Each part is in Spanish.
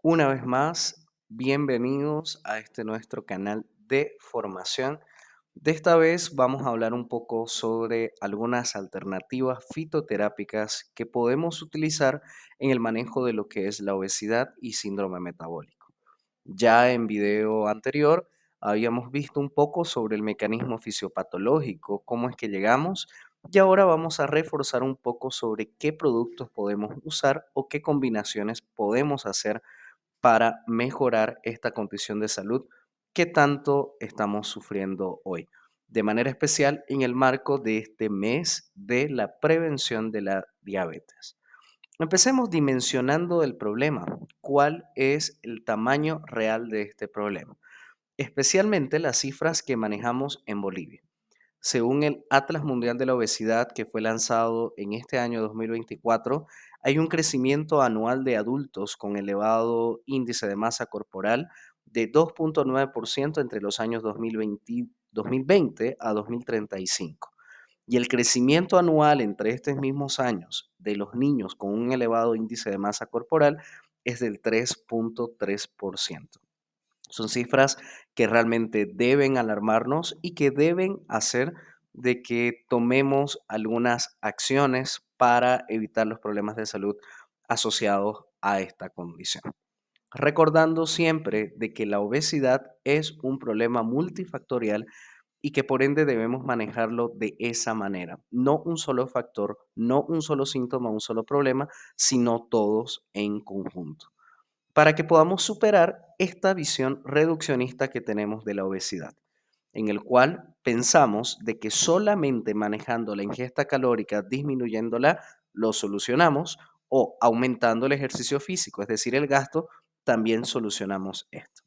Una vez más, bienvenidos a este nuestro canal de formación. De esta vez vamos a hablar un poco sobre algunas alternativas fitoterápicas que podemos utilizar en el manejo de lo que es la obesidad y síndrome metabólico. Ya en video anterior habíamos visto un poco sobre el mecanismo fisiopatológico, cómo es que llegamos, y ahora vamos a reforzar un poco sobre qué productos podemos usar o qué combinaciones podemos hacer para mejorar esta condición de salud que tanto estamos sufriendo hoy. De manera especial en el marco de este mes de la prevención de la diabetes. Empecemos dimensionando el problema. ¿Cuál es el tamaño real de este problema? Especialmente las cifras que manejamos en Bolivia. Según el Atlas Mundial de la Obesidad que fue lanzado en este año 2024, hay un crecimiento anual de adultos con elevado índice de masa corporal de 2,9% entre los años 2020 a 2035. Y el crecimiento anual entre estos mismos años de los niños con un elevado índice de masa corporal es del 3,3%. Son cifras que realmente deben alarmarnos y que deben hacer de que tomemos algunas acciones para evitar los problemas de salud asociados a esta condición. Recordando siempre de que la obesidad es un problema multifactorial y que por ende debemos manejarlo de esa manera. No un solo factor, no un solo síntoma, un solo problema, sino todos en conjunto para que podamos superar esta visión reduccionista que tenemos de la obesidad, en el cual pensamos de que solamente manejando la ingesta calórica, disminuyéndola, lo solucionamos o aumentando el ejercicio físico, es decir, el gasto, también solucionamos esto.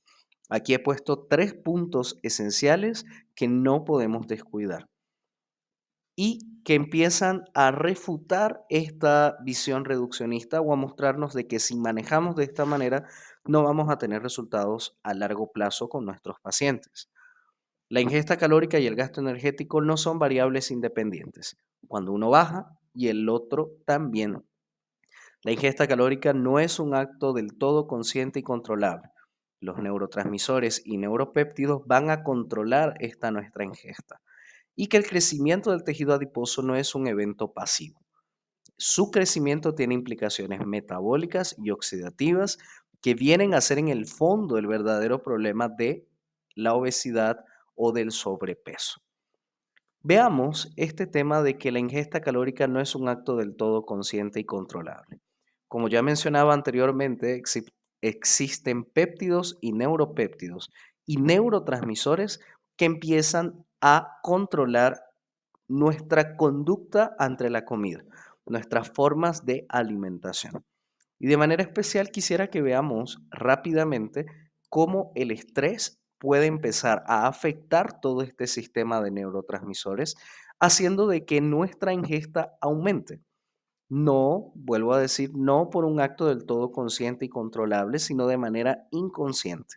Aquí he puesto 3 puntos esenciales que no podemos descuidar y que empiezan a refutar esta visión reduccionista o a mostrarnos de que si manejamos de esta manera no vamos a tener resultados a largo plazo con nuestros pacientes. La ingesta calórica y el gasto energético no son variables independientes. Cuando uno baja y el otro también. La ingesta calórica no es un acto del todo consciente y controlable. Los neurotransmisores y neuropéptidos van a controlar esta nuestra ingesta y que el crecimiento del tejido adiposo no es un evento pasivo. Su crecimiento tiene implicaciones metabólicas y oxidativas que vienen a ser en el fondo el verdadero problema de la obesidad o del sobrepeso. Veamos este tema de que la ingesta calórica no es un acto del todo consciente y controlable. Como ya mencionaba anteriormente, existen péptidos y neurotransmisores que empiezan a controlar nuestra conducta ante la comida, nuestras formas de alimentación. Y de manera especial quisiera que veamos rápidamente cómo el estrés puede empezar a afectar todo este sistema de neurotransmisores, haciendo de que nuestra ingesta aumente. No, vuelvo a decir, no por un acto del todo consciente y controlable, sino de manera inconsciente.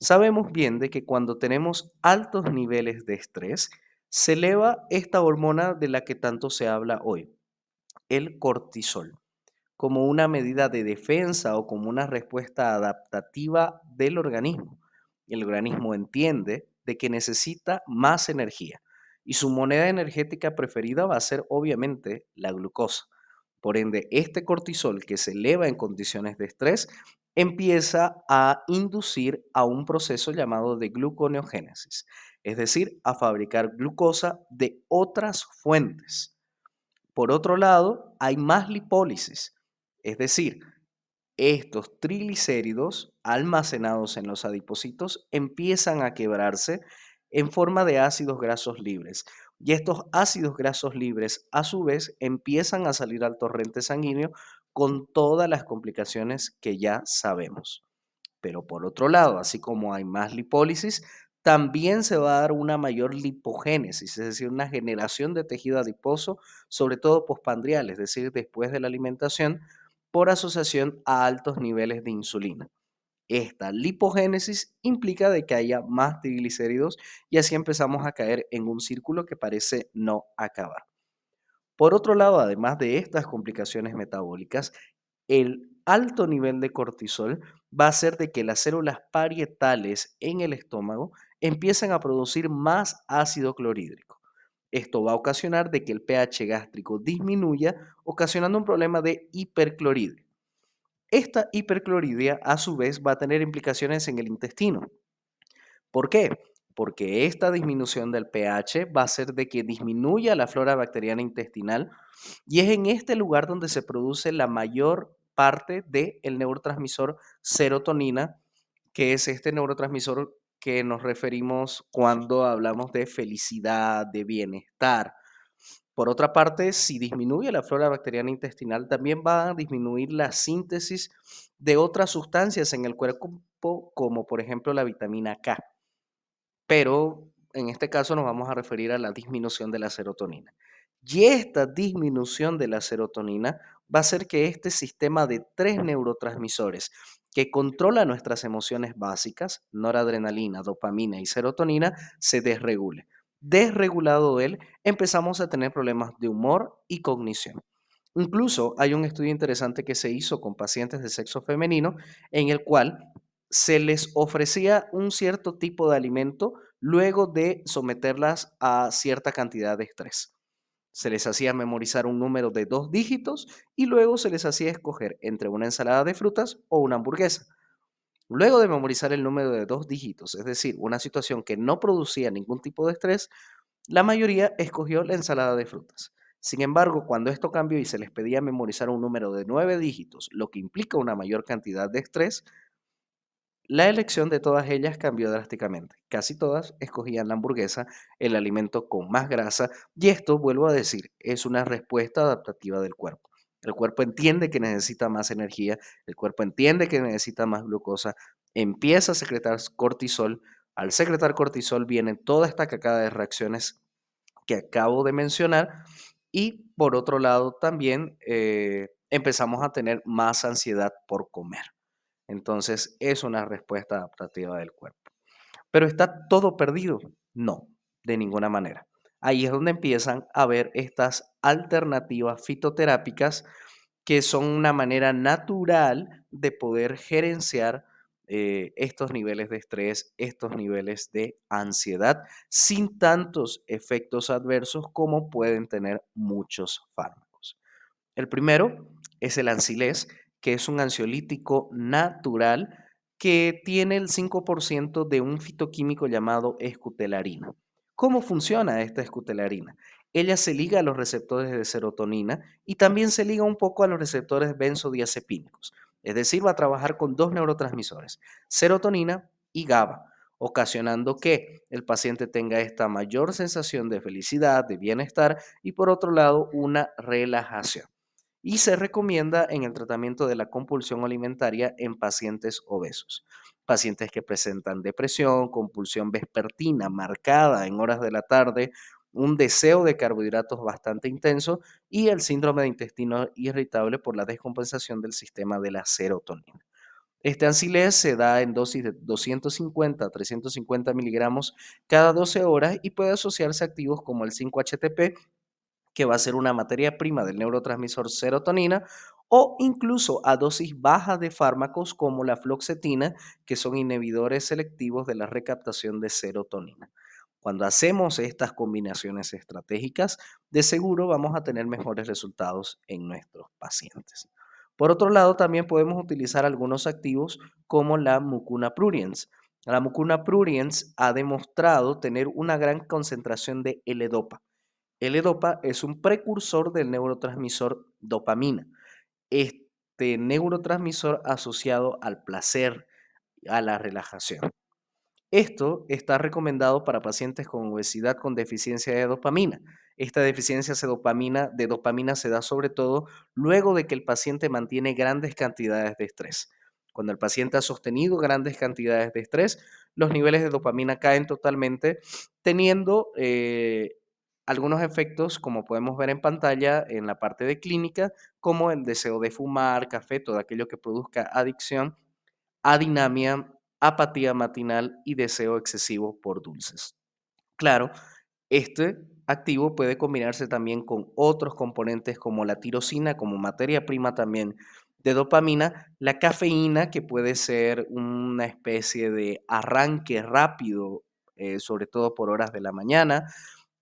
Sabemos bien de que cuando tenemos altos niveles de estrés, se eleva esta hormona de la que tanto se habla hoy, el cortisol, como una medida de defensa o como una respuesta adaptativa del organismo. El organismo entiende de que necesita más energía y su moneda energética preferida va a ser obviamente la glucosa. Por ende, este cortisol que se eleva en condiciones de estrés empieza a inducir a un proceso llamado de gluconeogénesis, es decir, a fabricar glucosa de otras fuentes. Por otro lado, hay más lipólisis, es decir, estos triglicéridos almacenados en los adipocitos empiezan a quebrarse en forma de ácidos grasos libres. Y estos ácidos grasos libres, a su vez, empiezan a salir al torrente sanguíneo con todas las complicaciones que ya sabemos. Pero por otro lado, así como hay más lipólisis, también se va a dar una mayor lipogénesis, es decir, una generación de tejido adiposo, sobre todo postpandrial, es decir, después de la alimentación, por asociación a altos niveles de insulina. Esta lipogénesis implica de que haya más triglicéridos y así empezamos a caer en un círculo que parece no acabar. Por otro lado, además de estas complicaciones metabólicas, el alto nivel de cortisol va a hacer de que las células parietales en el estómago empiecen a producir más ácido clorhídrico. Esto va a ocasionar de que el pH gástrico disminuya, ocasionando un problema de hiperclorhidria. Esta hiperclorhidria a su vez va a tener implicaciones en el intestino. ¿Por qué? Porque esta disminución del pH va a hacer de que disminuya la flora bacteriana intestinal y es en este lugar donde se produce la mayor parte del neurotransmisor serotonina, que es este neurotransmisor que nos referimos cuando hablamos de felicidad, de bienestar. Por otra parte, si disminuye la flora bacteriana intestinal, también va a disminuir la síntesis de otras sustancias en el cuerpo, como por ejemplo la vitamina K, pero en este caso nos vamos a referir a la disminución de la serotonina. Y esta disminución de la serotonina va a hacer que este sistema de tres neurotransmisores que controla nuestras emociones básicas, noradrenalina, dopamina y serotonina, se desregule. Desregulado él, empezamos a tener problemas de humor y cognición. Incluso hay un estudio interesante que se hizo con pacientes de sexo femenino en el cual se les ofrecía un cierto tipo de alimento luego de someterlas a cierta cantidad de estrés. Se les hacía memorizar un número de 2 dígitos y luego se les hacía escoger entre una ensalada de frutas o una hamburguesa. Luego de memorizar el número de 2 dígitos, es decir, una situación que no producía ningún tipo de estrés, la mayoría escogió la ensalada de frutas. Sin embargo, cuando esto cambió y se les pedía memorizar un número de 9 dígitos, lo que implica una mayor cantidad de estrés, la elección de todas ellas cambió drásticamente. Casi todas escogían la hamburguesa, el alimento con más grasa, y esto, vuelvo a decir, es una respuesta adaptativa del cuerpo. El cuerpo entiende que necesita más energía, el cuerpo entiende que necesita más glucosa, empieza a secretar cortisol. Al secretar cortisol viene toda esta cacada de reacciones que acabo de mencionar y por otro lado también empezamos a tener más ansiedad por comer. Entonces, es una respuesta adaptativa del cuerpo. ¿Pero está todo perdido? No, de ninguna manera. Ahí es donde empiezan a ver estas alternativas fitoterápicas que son una manera natural de poder gerenciar estos niveles de estrés, estos niveles de ansiedad, sin tantos efectos adversos como pueden tener muchos fármacos. El primero es el Ancilés, que es un ansiolítico natural que tiene el 5% de un fitoquímico llamado escutelarina. ¿Cómo funciona esta escutelarina? Ella se liga a los receptores de serotonina y también se liga un poco a los receptores benzodiazepínicos. Es decir, va a trabajar con dos neurotransmisores, serotonina y GABA, ocasionando que el paciente tenga esta mayor sensación de felicidad, de bienestar y por otro lado una relajación y se recomienda en el tratamiento de la compulsión alimentaria en pacientes obesos. Pacientes que presentan depresión, compulsión vespertina marcada en horas de la tarde, un deseo de carbohidratos bastante intenso y el síndrome de intestino irritable por la descompensación del sistema de la serotonina. Este Ancilés se da en dosis de 250 a 350 miligramos cada 12 horas y puede asociarse a activos como el 5-HTP, que va a ser una materia prima del neurotransmisor serotonina, o incluso a dosis bajas de fármacos como la fluoxetina, que son inhibidores selectivos de la recaptación de serotonina. Cuando hacemos estas combinaciones estratégicas, de seguro vamos a tener mejores resultados en nuestros pacientes. Por otro lado, también podemos utilizar algunos activos como la mucuna pruriens. La mucuna pruriens ha demostrado tener una gran concentración de L-Dopa. L-Dopa es un precursor del neurotransmisor dopamina. Este neurotransmisor asociado al placer, a la relajación. Esto está recomendado para pacientes con obesidad con deficiencia de dopamina. Esta deficiencia de dopamina se da sobre todo luego de que el paciente mantiene grandes cantidades de estrés. Cuando el paciente ha sostenido grandes cantidades de estrés, los niveles de dopamina caen totalmente, teniendo algunos efectos, como podemos ver en pantalla en la parte de clínica, como el deseo de fumar, café, todo aquello que produzca adicción, adinamia, apatía matinal y deseo excesivo por dulces. Claro, este activo puede combinarse también con otros componentes como la tirosina, como materia prima también de dopamina, la cafeína, que puede ser una especie de arranque rápido, sobre todo por horas de la mañana,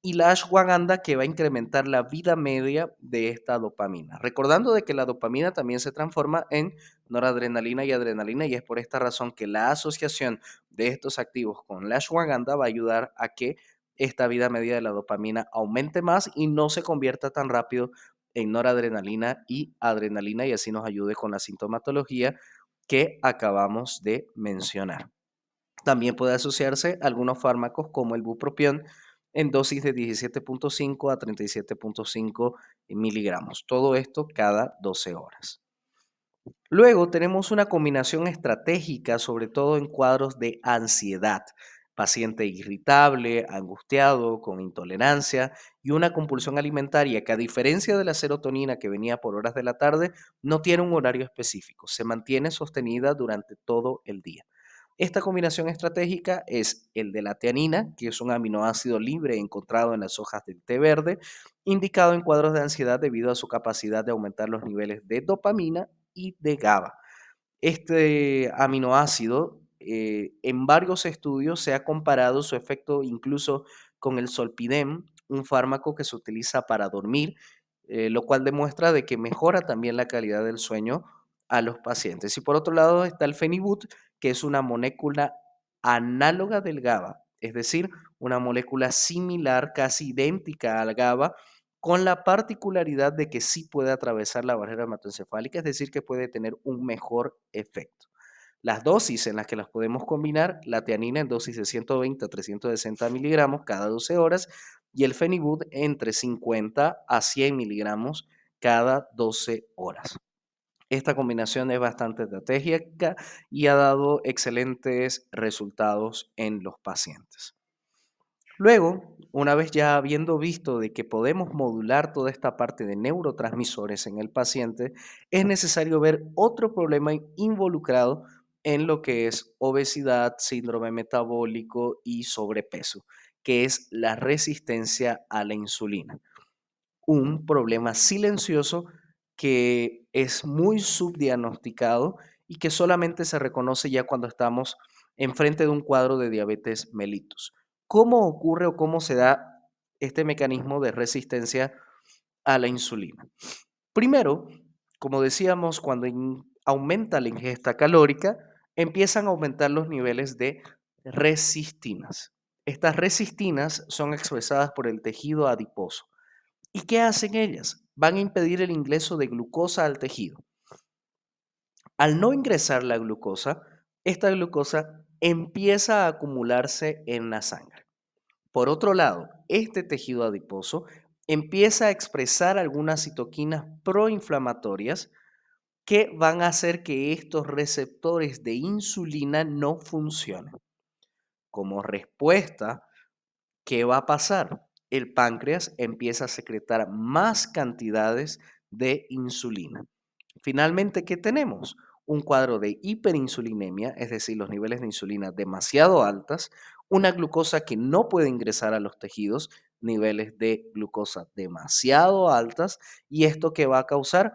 y la ashwagandha, que va a incrementar la vida media de esta dopamina. Recordando de que la dopamina también se transforma en noradrenalina y adrenalina, y es por esta razón que la asociación de estos activos con la ashwagandha va a ayudar a que esta vida media de la dopamina aumente más y no se convierta tan rápido en noradrenalina y adrenalina, y así nos ayude con la sintomatología que acabamos de mencionar. También puede asociarse a algunos fármacos como el bupropión en dosis de 17,5 a 37,5 miligramos. Todo esto cada 12 horas. Luego tenemos una combinación estratégica, sobre todo en cuadros de ansiedad, paciente irritable, angustiado, con intolerancia y una compulsión alimentaria que, a diferencia de la serotonina que venía por horas de la tarde, no tiene un horario específico, se mantiene sostenida durante todo el día. Esta combinación estratégica es el de la teanina, que es un aminoácido libre encontrado en las hojas del té verde, indicado en cuadros de ansiedad debido a su capacidad de aumentar los niveles de dopamina y de GABA. Este aminoácido, en varios estudios se ha comparado su efecto incluso con el Zolpidem, un fármaco que se utiliza para dormir, lo cual demuestra de que mejora también la calidad del sueño a los pacientes. Y por otro lado está el Phenibut, que es una molécula análoga del GABA, es decir, una molécula similar, casi idéntica al GABA, con la particularidad de que sí puede atravesar la barrera hematoencefálica, es decir, que puede tener un mejor efecto. Las dosis en las que las podemos combinar, la teanina en dosis de 120 a 360 miligramos cada 12 horas y el Phenibut entre 50 a 100 miligramos cada 12 horas. Esta combinación es bastante estratégica y ha dado excelentes resultados en los pacientes. Luego, una vez ya habiendo visto de que podemos modular toda esta parte de neurotransmisores en el paciente, es necesario ver otro problema involucrado en lo que es obesidad, síndrome metabólico y sobrepeso, que es la resistencia a la insulina, un problema silencioso que es muy subdiagnosticado y que solamente se reconoce ya cuando estamos enfrente de un cuadro de diabetes mellitus. ¿Cómo ocurre o cómo se da este mecanismo de resistencia a la insulina? Primero, como decíamos, cuando aumenta la ingesta calórica, empiezan a aumentar los niveles de resistinas. Estas resistinas son expresadas por el tejido adiposo. ¿Y qué hacen ellas? Van a impedir el ingreso de glucosa al tejido. Al no ingresar la glucosa, esta glucosa empieza a acumularse en la sangre. Por otro lado, este tejido adiposo empieza a expresar algunas citoquinas proinflamatorias que van a hacer que estos receptores de insulina no funcionen. Como respuesta, ¿qué va a pasar? El páncreas empieza a secretar más cantidades de insulina. Finalmente, ¿qué tenemos? Un cuadro de hiperinsulinemia, es decir, los niveles de insulina demasiado altas, una glucosa que no puede ingresar a los tejidos, niveles de glucosa demasiado altas, y esto que va a causar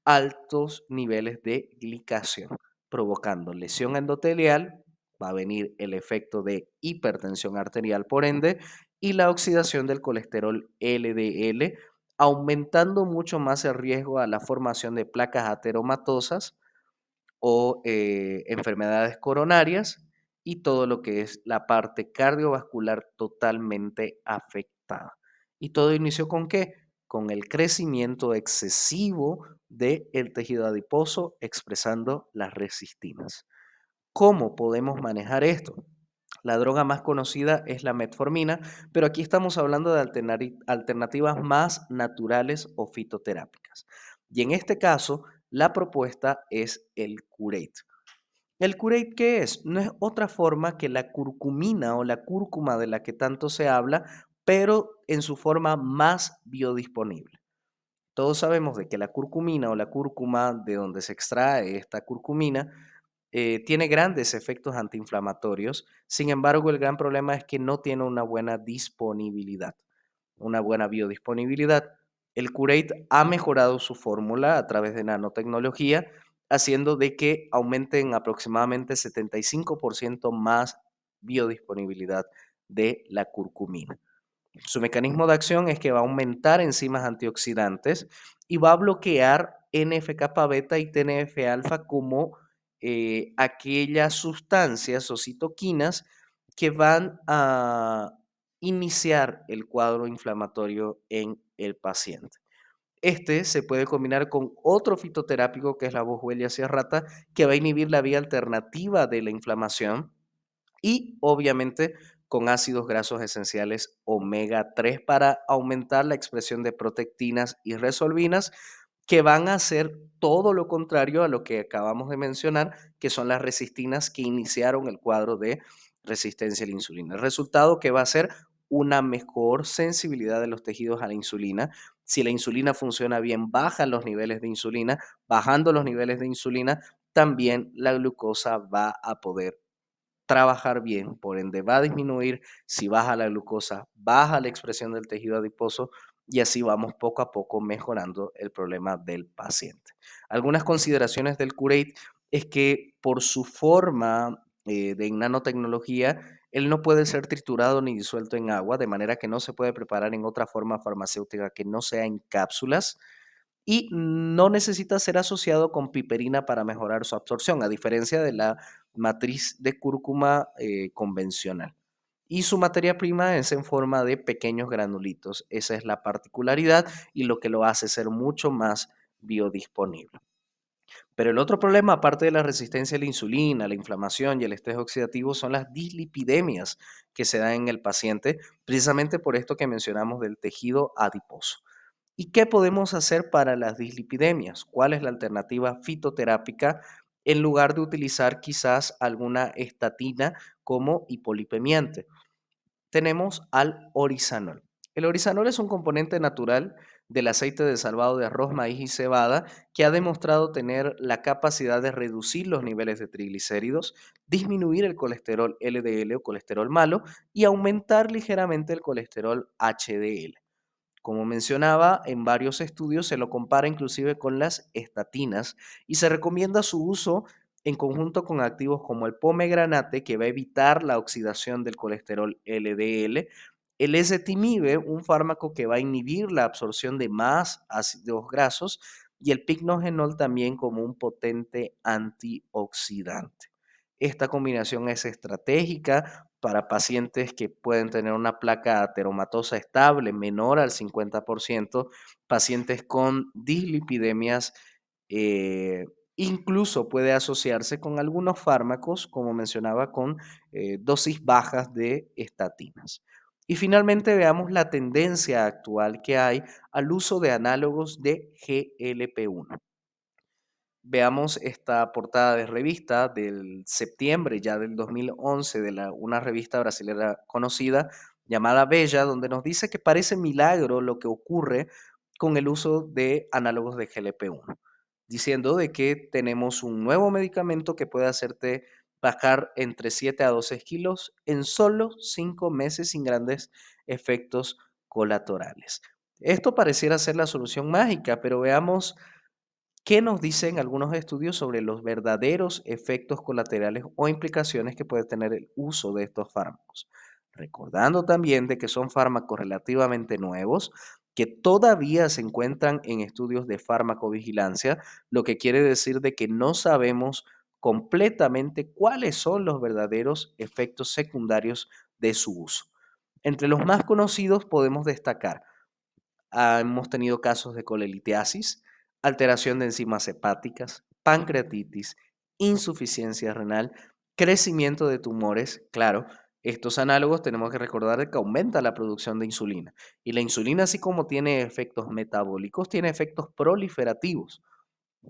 altos niveles de glicación, provocando lesión endotelial, va a venir el efecto de hipertensión arterial por ende, y la oxidación del colesterol LDL, aumentando mucho más el riesgo a la formación de placas ateromatosas o enfermedades coronarias y todo lo que es la parte cardiovascular totalmente afectada. ¿Y todo inició con qué? Con el crecimiento excesivo del tejido adiposo expresando las resistinas. ¿Cómo podemos manejar esto? La droga más conocida es la metformina, pero aquí estamos hablando de alternativas más naturales o fitoterápicas. Y en este caso, la propuesta es el curate. ¿El curate qué es? No es otra forma que la curcumina o la cúrcuma de la que tanto se habla, pero en su forma más biodisponible. Todos sabemos de que la curcumina o la cúrcuma, de donde se extrae esta curcumina, tiene grandes efectos antiinflamatorios. Sin embargo, el gran problema es que no tiene una buena disponibilidad, una buena biodisponibilidad. El Curate ha mejorado su fórmula a través de nanotecnología, haciendo de que aumente en aproximadamente 75% más biodisponibilidad de la curcumina. Su mecanismo de acción es que va a aumentar enzimas antioxidantes y va a bloquear NF-kappa beta y TNF-alfa como aquellas sustancias o citoquinas que van a iniciar el cuadro inflamatorio en el paciente. Este se puede combinar con otro fitoterápico que es la Boswellia serrata, que va a inhibir la vía alternativa de la inflamación y obviamente con ácidos grasos esenciales omega 3 para aumentar la expresión de protectinas y resolvinas que van a hacer todo lo contrario a lo que acabamos de mencionar, que son las resistinas que iniciaron el cuadro de resistencia a la insulina. El resultado que va a ser una mejor sensibilidad de los tejidos a la insulina. Si la insulina funciona bien, bajan los niveles de insulina. Bajando los niveles de insulina, también la glucosa va a poder trabajar bien, por ende va a disminuir. Si baja la glucosa, baja la expresión del tejido adiposo y así vamos poco a poco mejorando el problema del paciente. Algunas consideraciones del Curate es que por su forma de nanotecnología, él no puede ser triturado ni disuelto en agua, de manera que no se puede preparar en otra forma farmacéutica que no sea en cápsulas y no necesita ser asociado con piperina para mejorar su absorción, a diferencia de la matriz de cúrcuma convencional. Y su materia prima es en forma de pequeños granulitos. Esa es la particularidad y lo que lo hace ser mucho más biodisponible. Pero el otro problema, aparte de la resistencia a la insulina, la inflamación y el estrés oxidativo, son las dislipidemias que se dan en el paciente, precisamente por esto que mencionamos del tejido adiposo. ¿Y qué podemos hacer para las dislipidemias? ¿Cuál es la alternativa fitoterápica en lugar de utilizar quizás alguna estatina como hipolipemiante? Tenemos al orizanol. El orizanol es un componente natural del aceite de salvado de arroz, maíz y cebada que ha demostrado tener la capacidad de reducir los niveles de triglicéridos, disminuir el colesterol LDL o colesterol malo y aumentar ligeramente el colesterol HDL. Como mencionaba, en varios estudios se lo compara inclusive con las estatinas y se recomienda su uso en conjunto con activos como el pomegranate, que va a evitar la oxidación del colesterol LDL, el ezetimibe, un fármaco que va a inhibir la absorción de más ácidos grasos, y el picnogenol también como un potente antioxidante. Esta combinación es estratégica para pacientes que pueden tener una placa ateromatosa estable menor al 50%, pacientes con dislipidemias, eh, incluso puede asociarse con algunos fármacos, como mencionaba, con dosis bajas de estatinas. Y finalmente veamos la tendencia actual que hay al uso de análogos de GLP-1. Veamos esta portada de revista del septiembre ya del 2011 de una revista brasilera conocida llamada Bella, donde nos dice que parece milagro lo que ocurre con el uso de análogos de GLP-1, diciendo de que tenemos un nuevo medicamento que puede hacerte bajar entre 7 a 12 kilos en solo 5 meses sin grandes efectos colaterales. Esto pareciera ser la solución mágica, pero veamos ¿qué nos dicen algunos estudios sobre los verdaderos efectos colaterales o implicaciones que puede tener el uso de estos fármacos? Recordando también de que son fármacos relativamente nuevos, que todavía se encuentran en estudios de farmacovigilancia, lo que quiere decir de que no sabemos completamente cuáles son los verdaderos efectos secundarios de su uso. Entre los más conocidos podemos destacar hemos tenido casos de colelitiasis, alteración de enzimas hepáticas, pancreatitis, insuficiencia renal, crecimiento de tumores. Claro, estos análogos tenemos que recordar que aumenta la producción de insulina. Y la insulina, así como tiene efectos metabólicos, tiene efectos proliferativos.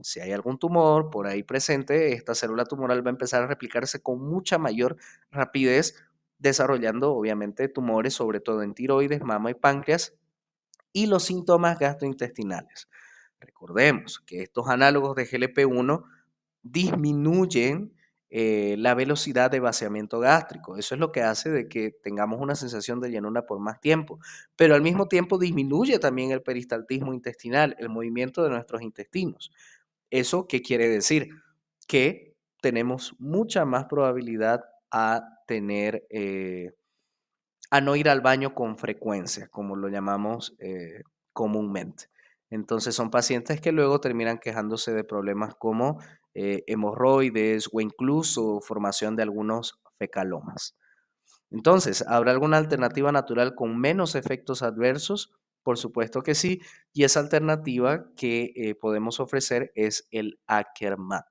Si hay algún tumor por ahí presente, esta célula tumoral va a empezar a replicarse con mucha mayor rapidez, desarrollando obviamente tumores, sobre todo en tiroides, mama y páncreas, y los síntomas gastrointestinales. Recordemos que estos análogos de GLP-1 disminuyen la velocidad de vaciamiento gástrico. Eso es lo que hace de que tengamos una sensación de llenura por más tiempo, pero al mismo tiempo disminuye también el peristaltismo intestinal, el movimiento de nuestros intestinos. ¿Eso qué quiere decir? Que tenemos mucha más probabilidad a tener, a no ir al baño con frecuencia, como lo llamamos comúnmente. Entonces son pacientes que luego terminan quejándose de problemas como hemorroides o incluso formación de algunos fecalomas. Entonces, ¿habrá alguna alternativa natural con menos efectos adversos? Por supuesto que sí, y esa alternativa que podemos ofrecer es el Akermat.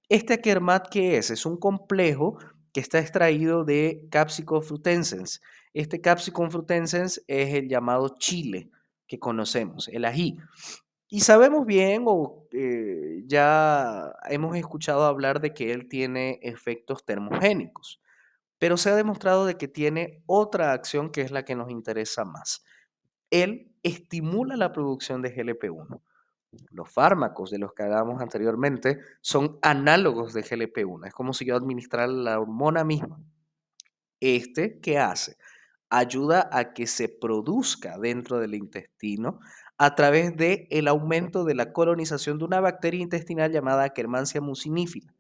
¿Este Akermat qué es? Es un complejo que está extraído de Capsicum frutescens. Este Capsicum frutescens es el llamado chile que conocemos, el ají. Y sabemos bien o ya hemos escuchado hablar de que él tiene efectos termogénicos, pero se ha demostrado de que tiene otra acción que es la que nos interesa más. Él estimula la producción de GLP-1. Los fármacos de los que hablábamos anteriormente son análogos de GLP-1. Es como si yo administrara la hormona misma. ¿Qué hace? Ayuda a que se produzca dentro del intestino a través del el aumento de la colonización de una bacteria intestinal llamada Akkermansia mucinífila.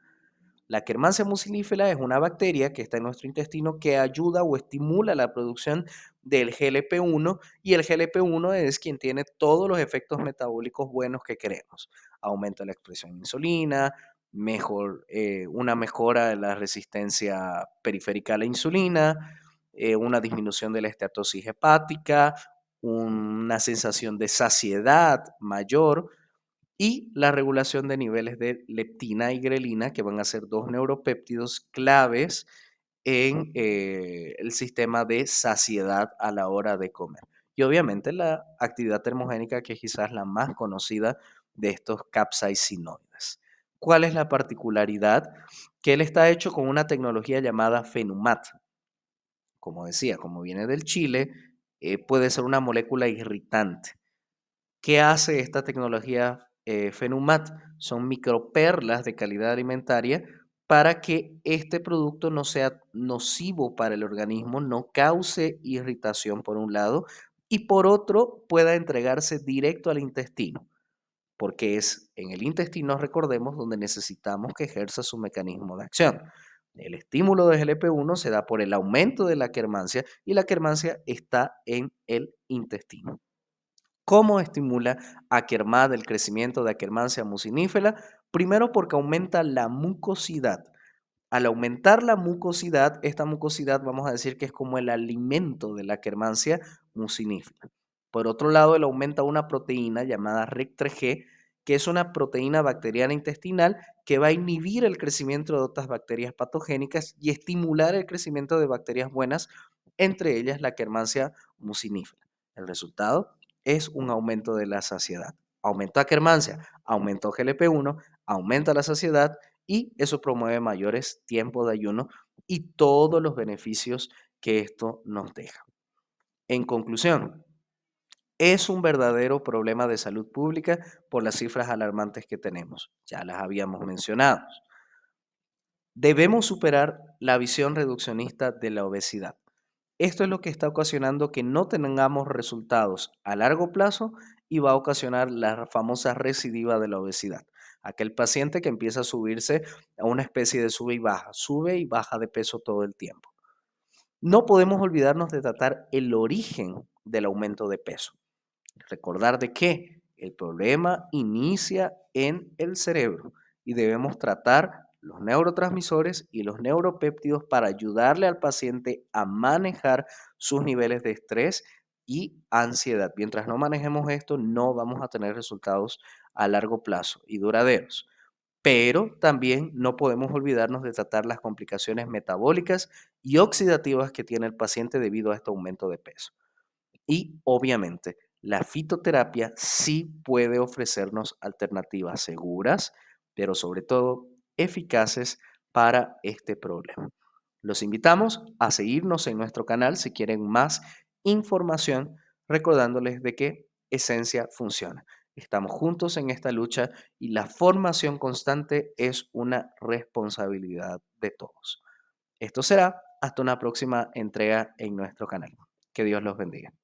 La Akkermansia mucinífera es una bacteria que está en nuestro intestino que ayuda o estimula la producción del GLP-1 y el GLP-1 es quien tiene todos los efectos metabólicos buenos que queremos. Aumenta la expresión de insulina, una mejora de la resistencia periférica a la insulina, una disminución de la esteatosis hepática, una sensación de saciedad mayor, y la regulación de niveles de leptina y grelina, que van a ser dos neuropéptidos claves en el sistema de saciedad a la hora de comer. Y obviamente la actividad termogénica, que es quizás la más conocida de estos capsaicinoides. ¿Cuál es la particularidad? Que él está hecho con una tecnología llamada Fenumat. Como decía, como viene del chile, puede ser una molécula irritante. ¿Qué hace esta tecnología Fenumat? Son microperlas de calidad alimentaria para que este producto no sea nocivo para el organismo, no cause irritación por un lado y por otro pueda entregarse directo al intestino, porque es en el intestino, recordemos, donde necesitamos que ejerza su mecanismo de acción. El estímulo de GLP-1 se da por el aumento de la quermancia y la quermancia está en el intestino. ¿Cómo estimula Akkermat el crecimiento de Akkermansia mucinífera? Primero porque aumenta la mucosidad. Al aumentar la mucosidad, esta mucosidad vamos a decir que es como el alimento de la Akkermansia mucinífera. Por otro lado, él aumenta una proteína llamada REC3G, que es una proteína bacteriana intestinal que va a inhibir el crecimiento de otras bacterias patogénicas y estimular el crecimiento de bacterias buenas, entre ellas la Akkermansia mucinífera. El resultado es un aumento de la saciedad. Aumentó Akkermansia, aumentó GLP-1, aumenta la saciedad y eso promueve mayores tiempos de ayuno y todos los beneficios que esto nos deja. En conclusión, es un verdadero problema de salud pública por las cifras alarmantes que tenemos. Ya las habíamos mencionado. Debemos superar la visión reduccionista de la obesidad. Esto es lo que está ocasionando que no tengamos resultados a largo plazo y va a ocasionar la famosa recidiva de la obesidad. Aquel paciente que empieza a subirse a una especie de sube y baja de peso todo el tiempo. No podemos olvidarnos de tratar el origen del aumento de peso. Recordar de que el problema inicia en el cerebro y debemos tratar los neurotransmisores y los neuropéptidos para ayudarle al paciente a manejar sus niveles de estrés y ansiedad. Mientras no manejemos esto, no vamos a tener resultados a largo plazo y duraderos. Pero también no podemos olvidarnos de tratar las complicaciones metabólicas y oxidativas que tiene el paciente debido a este aumento de peso. Y obviamente, la fitoterapia sí puede ofrecernos alternativas seguras, pero sobre todo eficaces para este problema. Los invitamos a seguirnos en nuestro canal si quieren más información, recordándoles de que Esencia funciona. Estamos juntos en esta lucha y la formación constante es una responsabilidad de todos. Esto será hasta una próxima entrega en nuestro canal. Que Dios los bendiga.